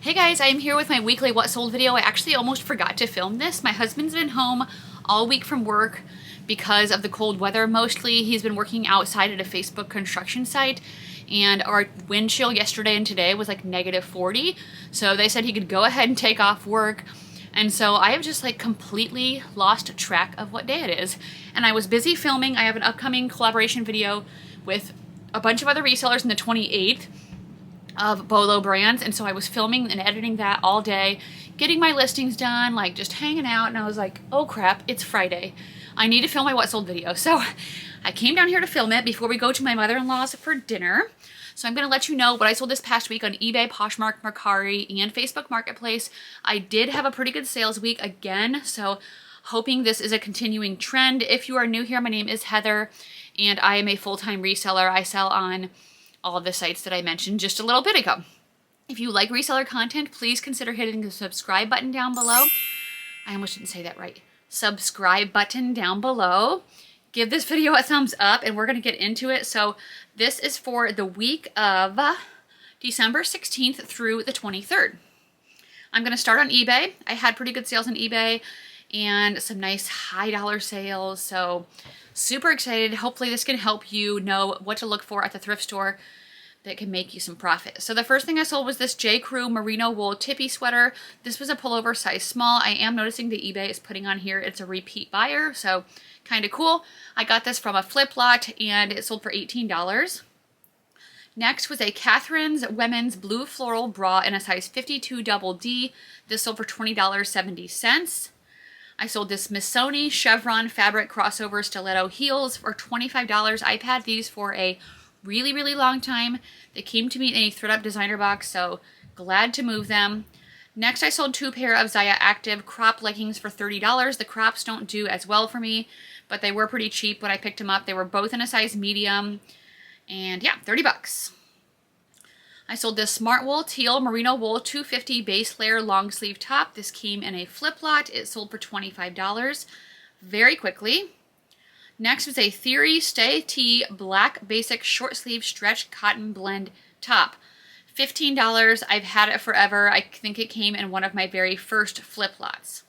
Hey guys, I am here with my weekly what sold video. I actually almost forgot to film this. My husband's been home all week from work because of the cold weather mostly. He's been working outside at a Facebook construction site and our wind chill yesterday and today was like -40. So they said he could go ahead and take off work. And so I have just like completely lost track of what day it is. And I was busy filming. I have an upcoming collaboration video with a bunch of other resellers on the 28th. Of bolo brands, and so I was filming and editing that all day, getting my listings done, like just hanging out, and I was like, oh crap, it's Friday. I need to film my what sold video. So I came down here to film it before we go to my mother-in-law's for dinner. So I'm going to let you know what I sold this past week on eBay, Poshmark, Mercari, and Facebook Marketplace. I did have a pretty good sales week again, so hoping this is a continuing trend. If you are new here, my name is Heather, and I am a full-time reseller. I sell on all of the sites that I mentioned just a little bit ago. If you like reseller content, please consider hitting the subscribe button down below. I almost didn't say that right. Subscribe button down below. Give this video a thumbs up and we're going to get into it. So this is for the week of December 16th through the 23rd. I'm going to start on eBay. I had pretty good sales on eBay and some nice high dollar sales. So super excited. Hopefully this can help you know what to look for at the thrift store that can make you some profit. So the first thing I sold was this J. Crew merino wool tippy sweater. This was a pullover size small. I am noticing that eBay is putting on here it's a repeat buyer, so kind of cool. I got this from a flip lot and it sold for $18. Next was a Catherine's women's blue floral bra in a size 52 double D. This sold for $20.70. I sold this Missoni chevron fabric crossover stiletto heels for $25. I've had these for a really long time. They came to me in a ThredUp designer box, so glad to move them. Next, I sold two pair of Zaya Active crop leggings for $30. The crops don't do as well for me, but they were pretty cheap when I picked them up. They were both in a size medium, and yeah, 30 bucks. I sold this Smart Wool Teal Merino Wool 250 base layer long sleeve top. This came in a flip lot. It sold for $25 very quickly. Next was a Theory Stay Tee black basic short sleeve stretch cotton blend top. $15. I've had it forever. I think it came in one of my very first flip lots.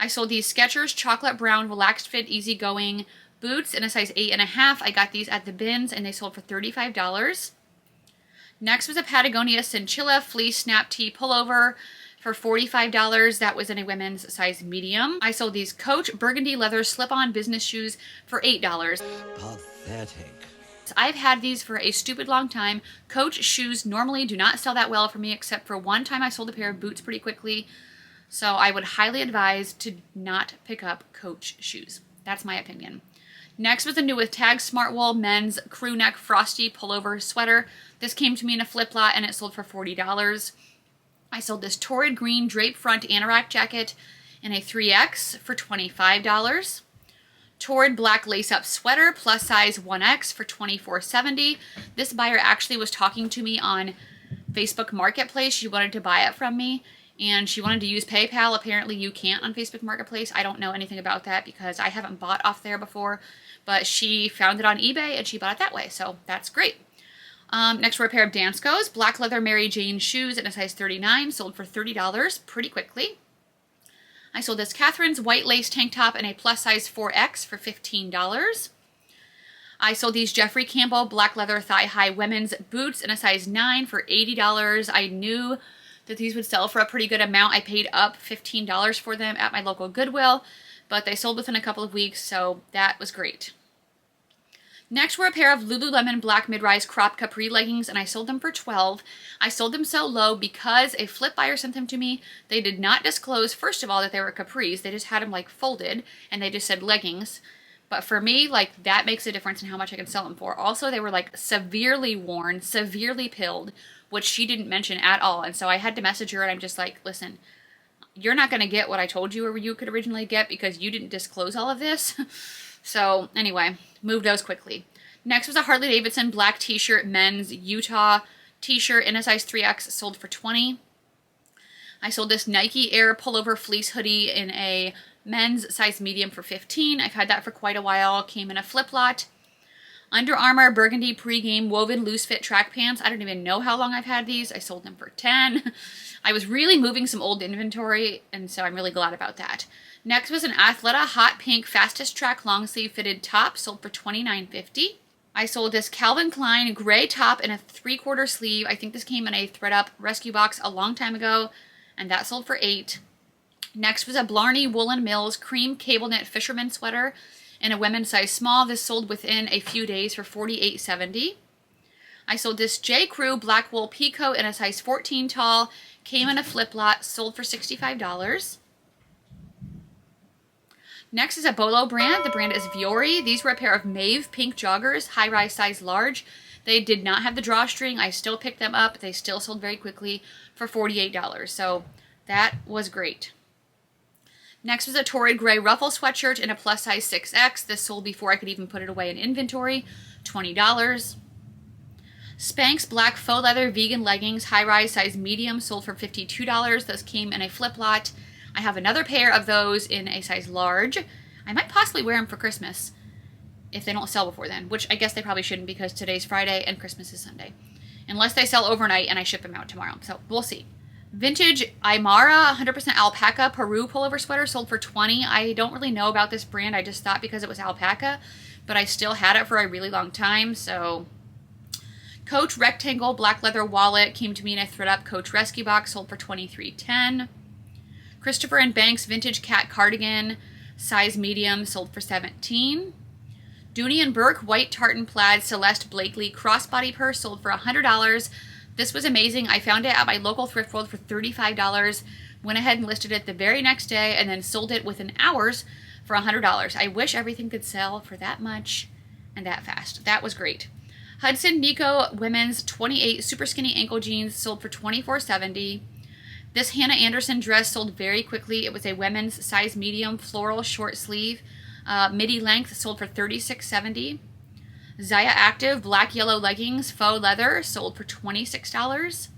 I sold these Skechers chocolate brown relaxed fit easygoing boots in a size 8.5. I got these at the bins and they sold for $35. Next was a Patagonia Cinchilla fleece snap tee pullover for $45. That was in a women's size medium. I sold these Coach burgundy leather slip-on business shoes for $8. Pathetic. I've had these for a stupid long time. Coach shoes normally do not sell that well for me, except for one time I sold a pair of boots pretty quickly. So I would highly advise to not pick up Coach shoes. That's my opinion. Next was the new with Tag Smart Wool men's crew neck frosty pullover sweater. This came to me in a flip lot and it sold for $40. I sold this torrid green drape front anorak jacket in a 3X for $25. Torrid black lace-up sweater plus size 1X for $24.70. This buyer actually was talking to me on Facebook Marketplace. She wanted to buy it from me and she wanted to use PayPal. Apparently you can't on Facebook Marketplace. I don't know anything about that because I haven't bought off there before, but she found it on eBay and she bought it that way, so that's great. Next were a pair of Danskos black leather Mary Jane shoes in a size 39, sold for $30 pretty quickly. I sold this Catherine's white lace tank top in a plus size 4X for $15. I sold these Jeffrey Campbell black leather thigh high women's boots in a size 9 for $80. I knew that these would sell for a pretty good amount. I paid up $15 for them at my local Goodwill, but they sold within a couple of weeks, so that was great. Next were a pair of Lululemon black mid-rise crop capri leggings, and I sold them for $12. I sold them so low because a flip buyer sent them to me. They did not disclose, first of all, that they were capris. They just had them like folded, and they just said leggings. But for me, like that makes a difference in how much I can sell them for. Also, they were like severely worn, severely pilled, which she didn't mention at all. And so I had to message her, and I'm just like, listen, you're not going to get what I told you or you could originally get because you didn't disclose all of this. So anyway, moved those quickly. Next was a Harley Davidson black t-shirt men's Utah t-shirt in a size 3X, sold for $20. I sold this Nike Air pullover fleece hoodie in a men's size medium for $15. I've had that for quite a while, came in a flip lot. Under Armour burgundy pregame woven loose fit track pants. I don't even know how long I've had these. I sold them for 10. I was really moving some old inventory, and so I'm really glad about that. Next was an Athleta hot pink fastest track long sleeve fitted top, sold for $29.50. I sold this Calvin Klein gray top in a 3/4 sleeve. I think this came in a ThredUp rescue box a long time ago, and that sold for $8. Next was a Blarney Woolen Mills cream cable knit fisherman sweater in a women's size small. This sold within a few days for $48.70. I sold this J. Crew black wool pea coat in a size 14 tall, came in a flip lot, sold for $65. Next is a Bolo brand. The brand is Viore. These were a pair of mauve pink joggers, high-rise size large. They did not have the drawstring. I still picked them up. They still sold very quickly for $48. So that was great. Next was a torrid gray ruffle sweatshirt in a plus size 6X. This sold before I could even put it away in inventory, $20. Spanx black faux leather vegan leggings, high-rise size medium, sold for $52. Those came in a flip lot. I have another pair of those in a size large. I might possibly wear them for Christmas if they don't sell before then, which I guess they probably shouldn't because today's Friday and Christmas is Sunday. Unless they sell overnight and I ship them out tomorrow. So we'll see. Vintage Aymara 100% alpaca Peru pullover sweater sold for $20. I don't really know about this brand. I just thought because it was alpaca, but I still had it for a really long time. So Coach rectangle black leather wallet came to me in a ThredUp Coach rescue box, sold for $23.10. Christopher & Banks vintage cat cardigan, size medium, sold for $17. Dooney & Burke white tartan plaid Celeste Blakely crossbody purse sold for $100. This was amazing. I found it at my local thrift world for $35. Went ahead and listed it the very next day and then sold it within hours for $100. I wish everything could sell for that much and that fast. That was great. Hudson Nico women's 28 super skinny ankle jeans sold for $24.70. This Hannah Anderson dress sold very quickly. It was a women's size medium floral short sleeve, midi length, sold for $36.70. Zaya Active black yellow leggings, faux leather, sold for $26.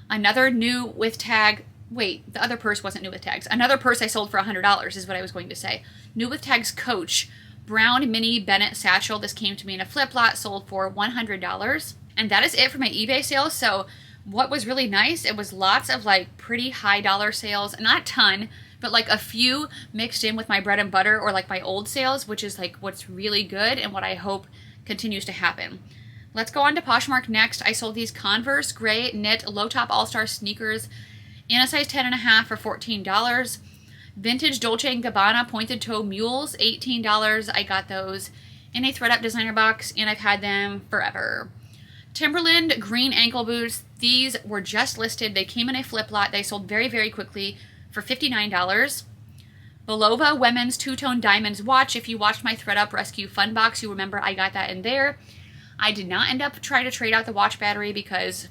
Another new with tag, wait, the other purse wasn't new with tags. Another purse I sold for $100 is what I was going to say. New with tags Coach, brown mini Bennett satchel. This came to me in a flip lot, sold for $100. And that is it for my eBay sales. So what was really nice, it was lots of like pretty high dollar sales, not a ton, but like a few mixed in with my bread and butter or like my old sales, which is like what's really good and what I hope continues to happen. Let's go on to Poshmark next. I sold these Converse gray knit low top all-star sneakers in a size 10.5 for $14. Vintage Dolce & Gabbana pointed toe mules, $18. I got those in a ThredUp designer box and I've had them forever. Timberland green ankle boots. These were just listed. They came in a flip lot. They sold very, very quickly for $59. Belova women's two-tone diamonds watch. If you watched my ThredUp rescue fun box, you remember I got that in there. I did not end up trying to trade out the watch battery because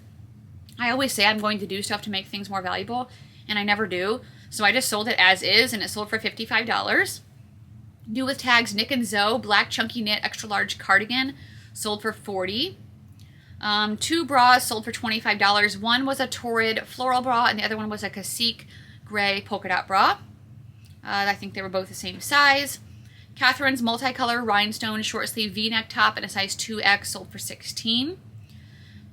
I always say I'm going to do stuff to make things more valuable, and I never do. So I just sold it as is, and it sold for $55. New with tags Nick and Zoe black chunky knit extra large cardigan, sold for $40. Two bras sold for $25. One was a torrid floral bra, and the other one was a cacique gray polka dot bra. I think they were both the same size. Catherine's multicolor rhinestone short sleeve V-neck top in a size 2X sold for $16.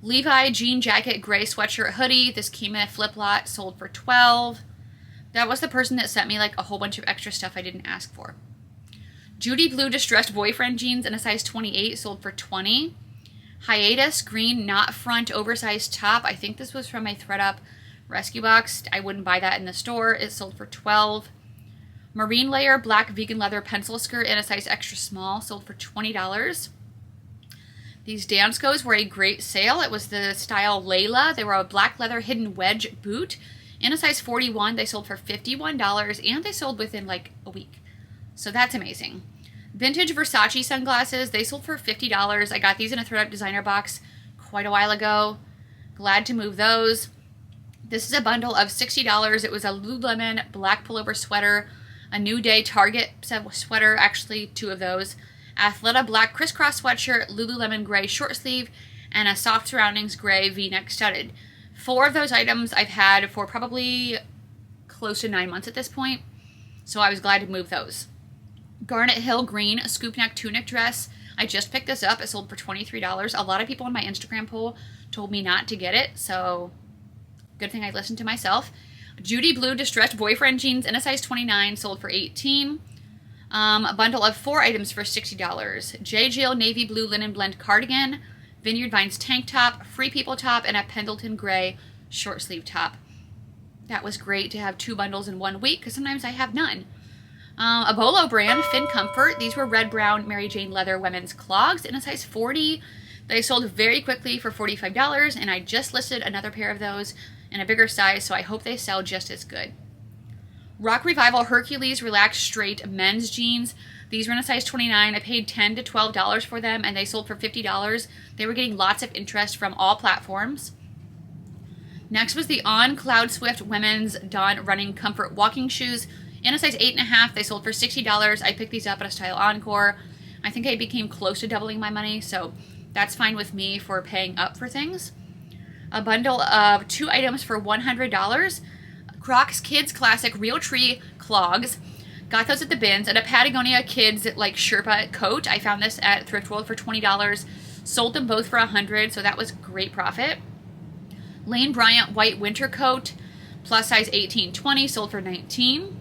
Levi jean jacket gray sweatshirt hoodie. This came in a flip lot, sold for $12. That was the person that sent me like a whole bunch of extra stuff I didn't ask for. Judy blue distressed boyfriend jeans in a size 28 sold for $20. Hiatus green knot front oversized top. I think this was from a ThredUp rescue box. I wouldn't buy that in the store. It sold for $12. Marine layer black vegan leather pencil skirt in a size extra small sold for $20. These Danskos were a great sale. It was the style Layla. They were a black leather hidden wedge boot in a size 41. They sold for $51 and they sold within like a week. So that's amazing. Vintage Versace sunglasses. They sold for $50. I got these in a ThredUp designer box quite a while ago. Glad to move those. This is a bundle of $60. It was a Lululemon black pullover sweater, a New Day Target sweater, actually two of those, Athleta black crisscross sweatshirt, Lululemon gray short sleeve, and a soft surroundings gray V-neck studded. 4 of those items I've had for probably close to 9 months at this point, so I was glad to move those. Garnet Hill green scoop neck tunic dress. I just picked this up. It sold for $23. A lot of people in my Instagram poll told me not to get it, so good thing I listened to myself. Judy Blue Distressed Boyfriend Jeans in a size 29 sold for $18. A bundle of 4 items for $60. J. Jill Navy Blue Linen Blend Cardigan, Vineyard Vines Tank Top, Free People Top, and a Pendleton Gray Short Sleeve Top. That was great to have 2 bundles in 1 week, because sometimes I have none. A Bolo brand, Fin Comfort. These were red brown Mary Jane leather women's clogs in a size 40. They sold very quickly for $45, and I just listed another pair of those in a bigger size, so I hope they sell just as good. Rock Revival Hercules Relaxed Straight men's jeans. These were in a size 29. I paid $10 to $12 for them, and they sold for $50. They were getting lots of interest from all platforms. Next was the On Cloud Swift Women's Dawn Running Comfort Walking Shoes in a size 8.5. They sold for $60. I picked these up at a Style Encore. I think I became close to doubling my money, so that's fine with me for paying up for things. A bundle of 2 items for $100. Crocs Kids Classic Real Tree Clogs. Got those at the bins. And a Patagonia Kids like Sherpa coat. I found this at Thrift World for $20. Sold them both for $100, so that was great profit. Lane Bryant White Winter Coat, plus size 18-20, sold for $19.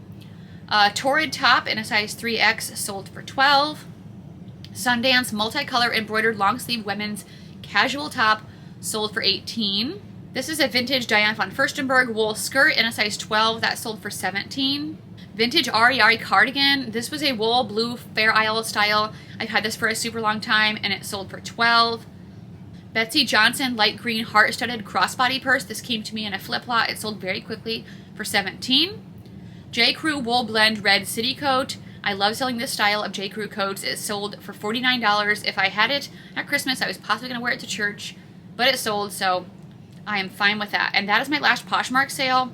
Torrid Top in a size 3X, sold for $12. Sundance Multicolor Embroidered Long Sleeve Women's Casual Top, sold for $18. This is a vintage Diane von Furstenberg wool skirt in a size 12 that sold for $17. Vintage Ari cardigan. This was a wool blue Fair Isle style. I've had this for a super long time, and it sold for $12. Betsy Johnson light green heart-studded crossbody purse. This came to me in a flip lot. It sold very quickly for $17. J. Crew wool blend red city coat. I love selling this style of J. Crew coats. It sold for $49. If I had it at Christmas, I was possibly going to wear it to church, but it sold, so I am fine with that. And that is my last Poshmark sale.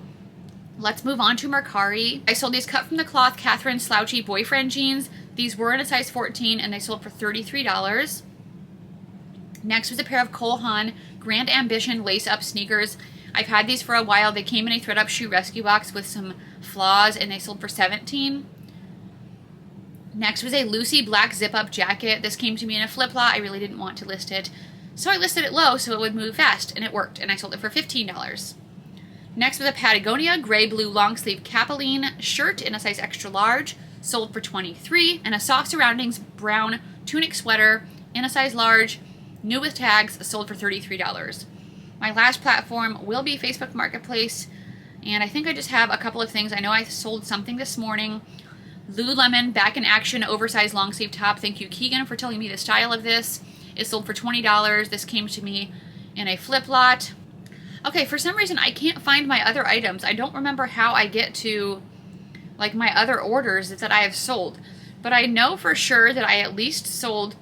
Let's move on to Mercari. I sold these cut from the cloth Catherine Slouchy boyfriend jeans. These were in a size 14, and they sold for $33. Next was a pair of Cole Haan Grand Ambition lace-up sneakers. I've had these for a while. They came in a thread-up shoe rescue box with some flaws, and they sold for $17. Next was a Lucy black zip-up jacket. This came to me in a flip lot. I really didn't want to list it, so I listed it low so it would move fast, and it worked, and I sold it for $15. Next was a Patagonia gray-blue long-sleeve Capeline shirt in a size extra large, sold for $23, and a Soft Surroundings brown tunic sweater in a size large, new with tags, sold for $33. My last platform will be Facebook Marketplace, and I think I just have a couple of things. I know I sold something this morning. Lululemon Back in Action oversized long sleeve top. Thank you, Keegan, for telling me the style of this. It sold for $20. This came to me in a flip lot. Okay, for some reason I can't find my other items. I don't remember how I get to like my other orders that I have sold, but I know for sure that I at least sold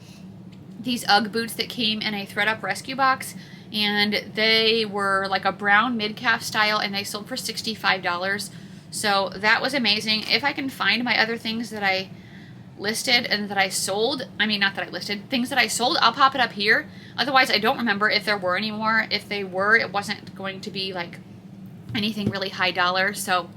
these UGG boots that came in a thread-up rescue box, and they were like a brown mid-calf style, and they sold for $65. So that was amazing. If I can find my other things that I listed and that I sold, I mean, not that I listed, things that I sold, I'll pop it up here. Otherwise, I don't remember if there were any more. If they were, it wasn't going to be like anything really high dollar. So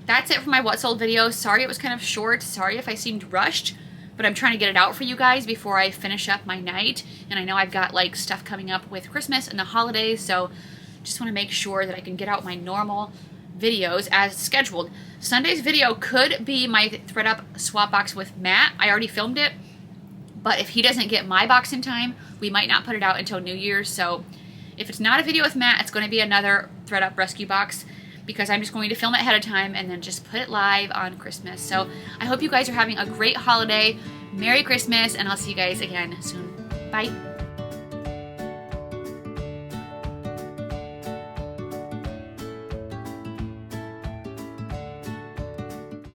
that's it for my what sold video. Sorry it was kind of short. Sorry if I seemed rushed, but I'm trying to get it out for you guys before I finish up my night. And I know I've got like stuff coming up with Christmas and the holidays, so just want to make sure that I can get out my normal videos as scheduled. Sunday's video could be my thread-up swap box with Matt. I already filmed it, but if he doesn't get my box in time, we might not put it out until New Year's. So if it's not a video with Matt, it's going to be another thread-up rescue box, because I'm just going to film it ahead of time and then just put it live on Christmas. So I hope you guys are having a great holiday. Merry Christmas, and I'll see you guys again soon. Bye.